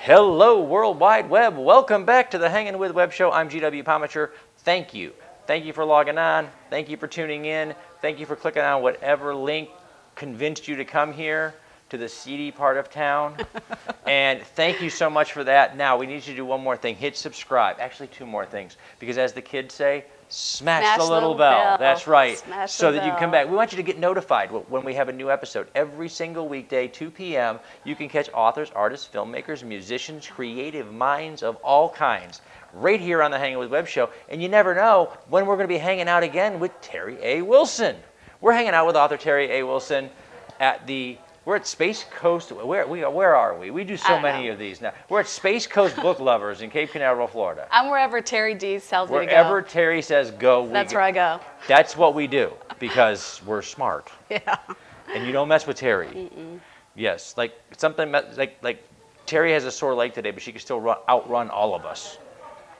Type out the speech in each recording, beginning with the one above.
Hello, World Wide Web. Welcome back to the Hangin' with Web Show. I'm GW Pomichter. Thank you. Thank you for logging on. Thank you for tuning in. Thank you for clicking on whatever link convinced you to come here to the seedy part of town. And thank you so much for that. Now, we need you to do one more thing. Hit subscribe. Actually, two more things. Because as the kids say, smash the little bell. That's right. So that you can come back. We want you to get notified when we have a new episode. Every single weekday, 2 p.m., you can catch authors, artists, filmmakers, musicians, creative minds of all kinds right here on the Hangin' with Web Show. And you never know when we're going to be hanging out again with Terri A. Wilson. We're hanging out with author Terri A. Wilson we're at Space Coast. Where are we? We do so many of these now. We're at Space Coast Book Lovers in Cape Canaveral, Florida. I'm wherever Terri D tells me to go. Wherever Terri says go, that's where I go. That's what we do because we're smart. Yeah. And you don't mess with Terri. Mm-mm. Like something like Terri has a sore leg today, but she can still outrun all of us.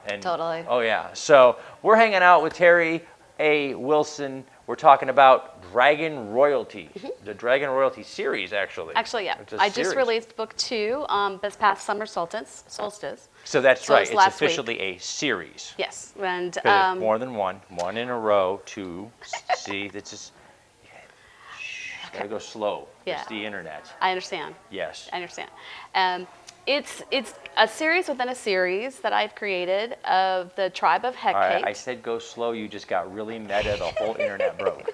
And, totally. Oh yeah. So we're hanging out with Terri A. Wilson. We're talking about Dragon Royalty, the Dragon Royalty series, actually. Actually, yeah. I just released book 2 this past summer solstice. So that's right. It's officially a series. Yes, and more than one in a row. 2. See, that's just. Gotta go slow. Yeah. It's the internet. I understand. Yes. I understand. It's a series within a series that I've created of the tribe of Hecate. All right, I said go slow. You just got really meta. The whole internet broke.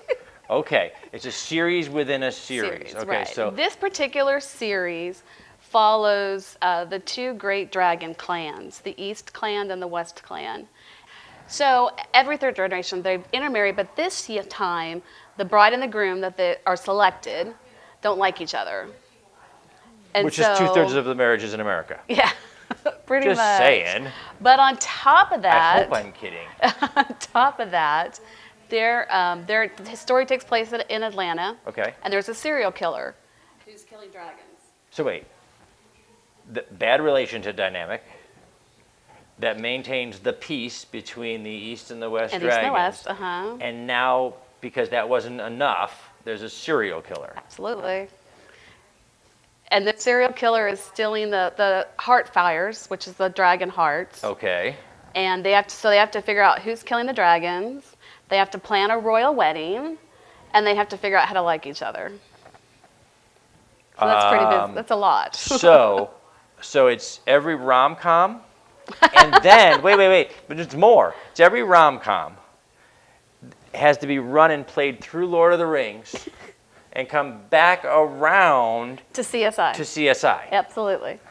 Okay, it's a series within a series. Okay, right. so this particular series follows the 2 great dragon clans, the East Clan and the West Clan. So every third generation they intermarry, but this time the bride and the groom that they are selected don't like each other. And which is 2/3 of the marriages in America. Yeah, pretty much. Just saying. But on top of that, I hope I'm kidding. On top of that, their story takes place in Atlanta. Okay. And there's a serial killer who's killing dragons. So wait, the bad relationship dynamic that maintains the peace between the East and the West and dragons. East and the West, And now, because that wasn't enough, there's a serial killer. Absolutely. And the serial killer is stealing the heart fires, which is the dragon hearts. Okay. And they have to figure out who's killing the dragons. They have to plan a royal wedding, and they have to figure out how to like each other. So that's pretty busy. That's a lot. so it's every rom-com, and then wait, but there's more. It's every rom-com has to be run and played through Lord of the Rings. And come back around to CSI. Absolutely.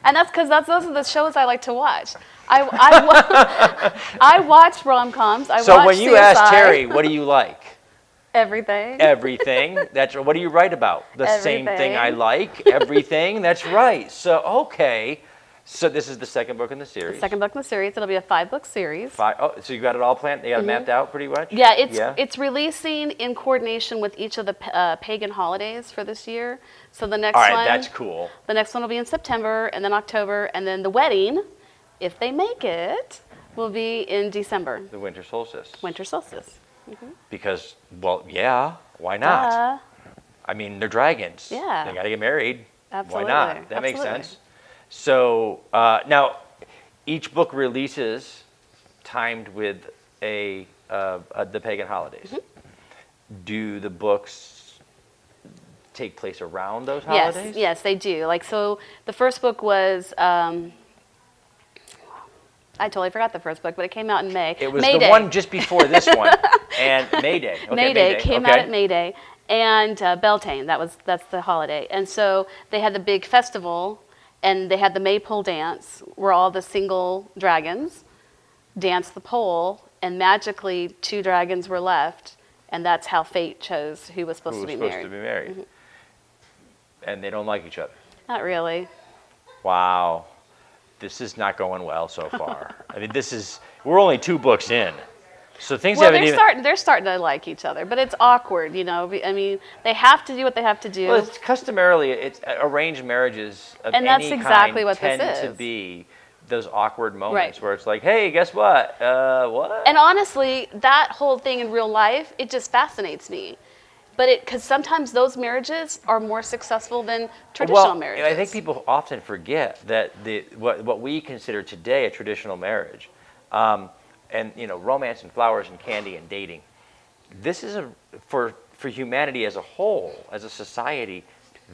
And that's because those are the shows I like to watch. I watch rom-coms. So when you ask Terri, what do you like? Everything. Everything. That's what do you write about? The same thing I like. Everything. That's right. So okay. So this is the second book in the series. The second book in the series. It'll be a 5-book series. Oh, so you got it all planned? You got it mapped out pretty much? Yeah, it's releasing in coordination with each of the pagan holidays for this year. So the next one. All right, that's cool. The next one will be in September, and then October, and then the wedding, if they make it, will be in December. The winter solstice. Winter solstice. Mm-hmm. Because, well, yeah, why not? I mean, they're dragons. Yeah. They got to get married. Absolutely. Why not? That makes sense. So now, each book releases timed with the pagan holidays. Mm-hmm. Do the books take place around those holidays? Yes, they do. Like so, the first book was. I totally forgot the first book, but it came out in May. It was the one just before this one, and May Day. Okay, May Day came out at May Day, and Beltane. That's the holiday, and so they had the big festival. And they had the maypole dance where all the single dragons danced the pole, and magically 2 dragons were left, and that's how fate chose who was supposed to be married. Mm-hmm. And they don't like each other. Not really. Wow. This is not going well so far. I mean, we're only 2 books in. So things haven't even... They're starting to like each other, but it's awkward, you know. I mean, they have to do what they have to do. Well, it's customarily, arranged marriages of and that's any exactly kind what tend this is. to be those awkward moments where it's like, hey, guess what? What? And honestly, that whole thing in real life, it just fascinates me. But because sometimes those marriages are more successful than traditional marriages. I think people often forget that what we consider today a traditional marriage, and romance and flowers and candy and dating, this is for humanity as a whole, as a society,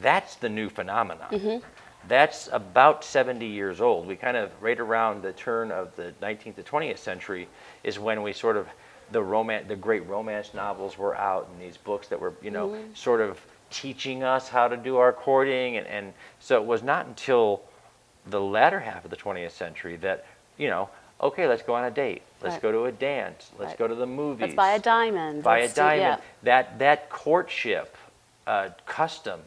that's the new phenomenon. That's about 70 years old. We kind of right around the turn of the 19th to 20th century is when we sort of the great romance novels were out, and these books that were sort of teaching us how to do our courting, and so it was not until the latter half of the 20th century that okay, let's go on a date, let's go to a dance, let's go to the movies, let's buy a diamond, yeah. That courtship custom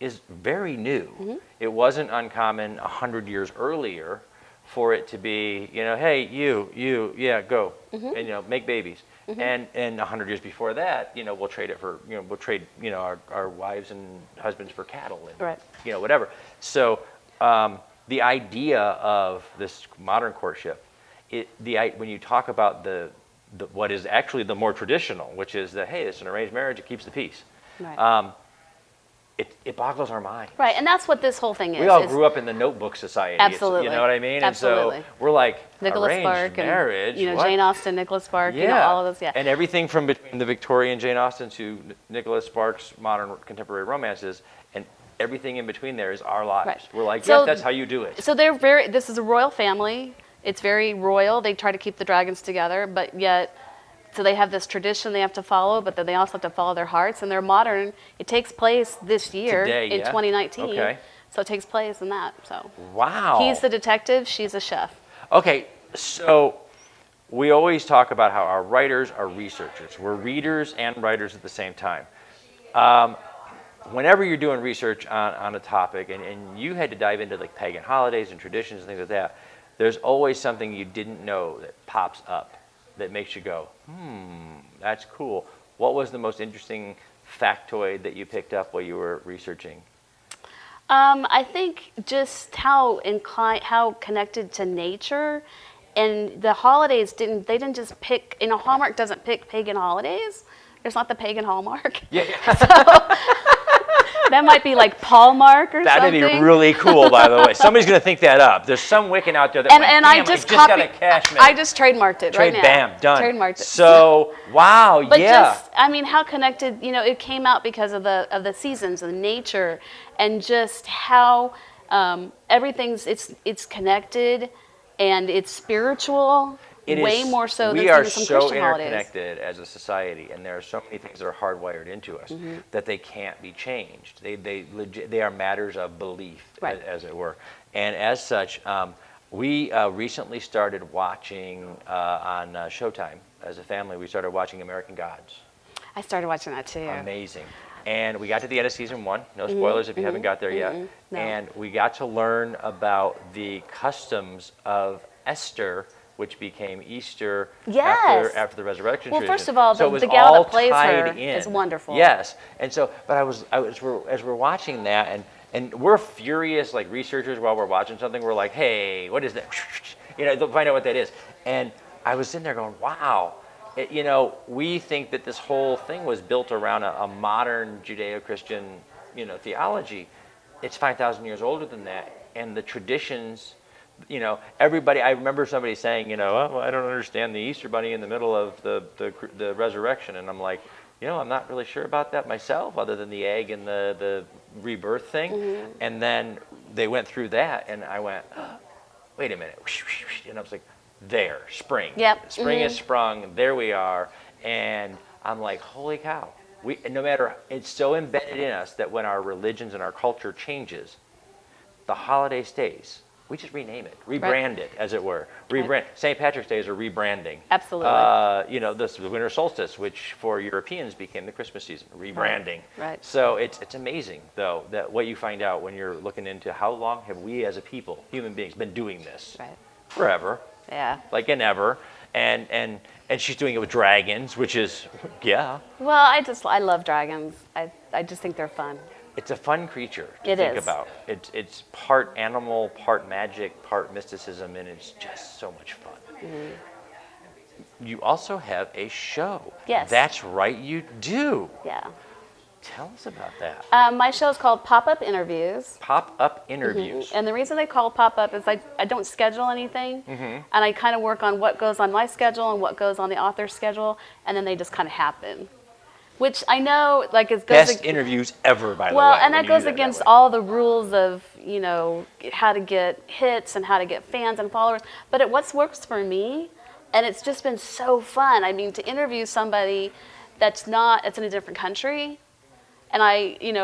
is very new. It wasn't uncommon 100 years earlier for it to be, hey, yeah, go, and make babies. And 100 years before that, we'll trade it for, we'll trade, our wives and husbands for cattle and whatever. So the idea of this modern courtship, when you talk about the what is actually the more traditional, which is that, hey, it's an arranged marriage, it keeps the peace. Right. It boggles our mind. Right, and that's what this whole thing is. We all grew up in the Notebook Society. Absolutely. You know what I mean? Absolutely. And so we're like, Nicholas arranged Spark marriage, and what? Jane Austen, Nicholas Spark, Yeah. all of those, yeah. And everything from between the Victorian Jane Austen to Nicholas Spark's modern contemporary romances, and everything in between there is our lives. Right. We're like, So- yes, that's how you do it. So this is a royal family. It's very royal. They try to keep the dragons together, but yet, so they have this tradition they have to follow, but then they also have to follow their hearts, and they're modern. It takes place this year Today, in yeah. 2019. Okay. So it takes place in that. So Wow. he's the detective, she's a chef. Okay, so we always talk about how our writers are researchers. We're readers and writers at the same time. Whenever you're doing research on a topic, and you had to dive into like pagan holidays and traditions and things like that, there's always something you didn't know that pops up that makes you go, that's cool. What was the most interesting factoid that you picked up while you were researching? I think just how connected to nature, and the holidays didn't just pick. Hallmark doesn't pick pagan holidays. There's not the pagan Hallmark. Yeah. That might be like Paulmark or That'd something. be really cool, by the way. Somebody's going to think that up. There's some Wiccan out there that I just got a cash made. I just trademarked it right now. Bam, done. Trademarked it. So, wow, But yeah. how connected, it came out because of the seasons and nature, and just how everything's it's connected and it's spiritual. Way more so than some so Christian holidays. interconnected as a society, and there are so many things that are hardwired into us that they can't be changed. They are matters of belief, Right. as it were. And as such, we recently started watching on Showtime as a family. We started watching American Gods. I started watching that too. Amazing. And we got to the end of season 1. No spoilers if you haven't got there yet. No. And we got to learn about the customs of Esther, which became Easter Yes. after the resurrection. Well, tradition. first of all, So it was the gal all that plays tied her in. is wonderful. Yes, and so, but as we're watching that, and we're furious like researchers while we're watching something. We're like, hey, what is that? They'll find out what that is. And I was sitting there going, wow. We think that this whole thing was built around a modern Judeo-Christian, theology. It's 5,000 years older than that, and the traditions. Everybody. I remember somebody saying, well, I don't understand the Easter Bunny in the middle of the resurrection, and I'm like, I'm not really sure about that myself, other than the egg and the rebirth thing. And then they went through that, and I went, oh, wait a minute, and I was like, there, spring. Yep. Spring is sprung. There we are, and I'm like, holy cow. No matter, it's so embedded in us that when our religions and our culture changes, the holiday stays. We just rename it, rebrand it, as it were. Rebrand. St. Patrick's Day is a rebranding. Absolutely. The winter solstice, which for Europeans became the Christmas season, rebranding. Right. So it's amazing, though, that what you find out when you're looking into how long have we as a people, human beings, been doing this? Right. Forever. Yeah. Like and ever. And she's doing it with dragons, which is, yeah. Well, I love dragons. I just think they're fun. It's a fun creature to think about. It's part animal, part magic, part mysticism, and it's just so much fun. You also have a show. Yes. That's right, you do. Yeah. Tell us about that. My show is called Pop-Up Interviews. Pop-up interviews. And the reason they call pop-up is I don't schedule anything. And I kind of work on what goes on my schedule and what goes on the author's schedule, and then they just kind of happen. Which I know, like, it goes... Best interviews ever, by the way. Well, and when that you do goes that against way. all the rules of, you know, how to get hits and how to get fans and followers. But what works for me, and it's just been so fun. I mean, to interview somebody that's in a different country, and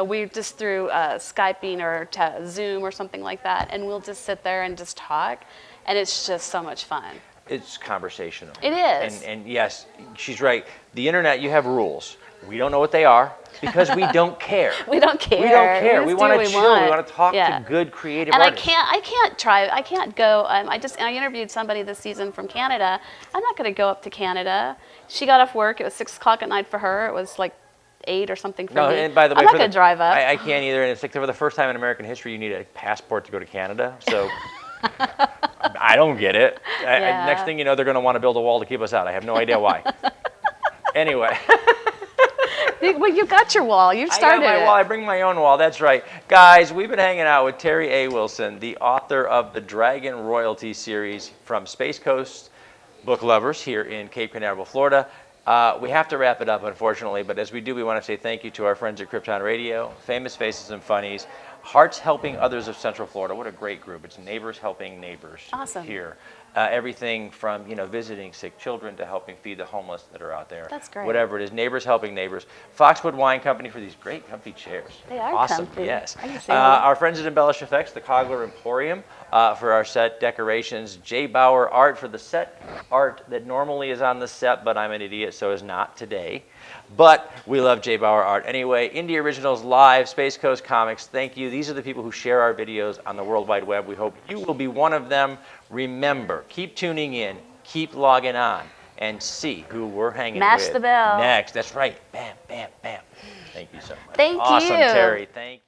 we're just through Skyping or Zoom or something like that, and we'll just sit there and just talk, and it's just so much fun. It's conversational. It is. And yes, she's right. The internet, you have rules. We don't know what they are because we don't care. We don't care. We don't care. We want to chill. We want to talk Yeah. to good creative And artists. I can't go. I interviewed somebody this season from Canada. I'm not going to go up to Canada. She got off work. It was 6 o'clock at night for her. It was like 8 or something for No, me. and by the way, I'm not going to drive up. I can't either. And it's like for the first time in American history, you need a passport to go to Canada. So I don't get it. Yeah. Next thing you know, they're going to want to build a wall to keep us out. I have no idea why. Anyway. Well, you got your wall. You've started I got my it. wall. I bring my own wall. That's right. Guys, we've been hanging out with Terri A. Wilson, the author of the Dragon Royalty series from Space Coast Book Lovers here in Cape Canaveral, Florida. We have to wrap it up, unfortunately, but as we do, we want to say thank you to our friends at Krypton Radio, Famous Faces and Funnies, Hearts Helping Others of Central Florida. What a great group. It's Neighbors Helping Neighbors Awesome. here. Everything from, visiting sick children to helping feed the homeless that are out there. That's great. Whatever it is, Neighbors Helping Neighbors. Foxwood Wine Company for these great comfy chairs. They are awesome. comfy. Yes. I can see them. Our friends at Embellish Effects, the Cogler Emporium, for our set decorations. J. Bauer Art for the set art that normally is on the set, but I'm an idiot, so is not today. But we love J. Bauer Art. Anyway, Indie Originals Live, Space Coast Comics, thank you. These are the people who share our videos on the World Wide Web. We hope you will be one of them. Remember, keep tuning in, keep logging on, and see who we're hanging Mash with the bell. next. That's right. Bam, bam, bam. Thank you so much. Thank awesome, you. Terri. Thank you.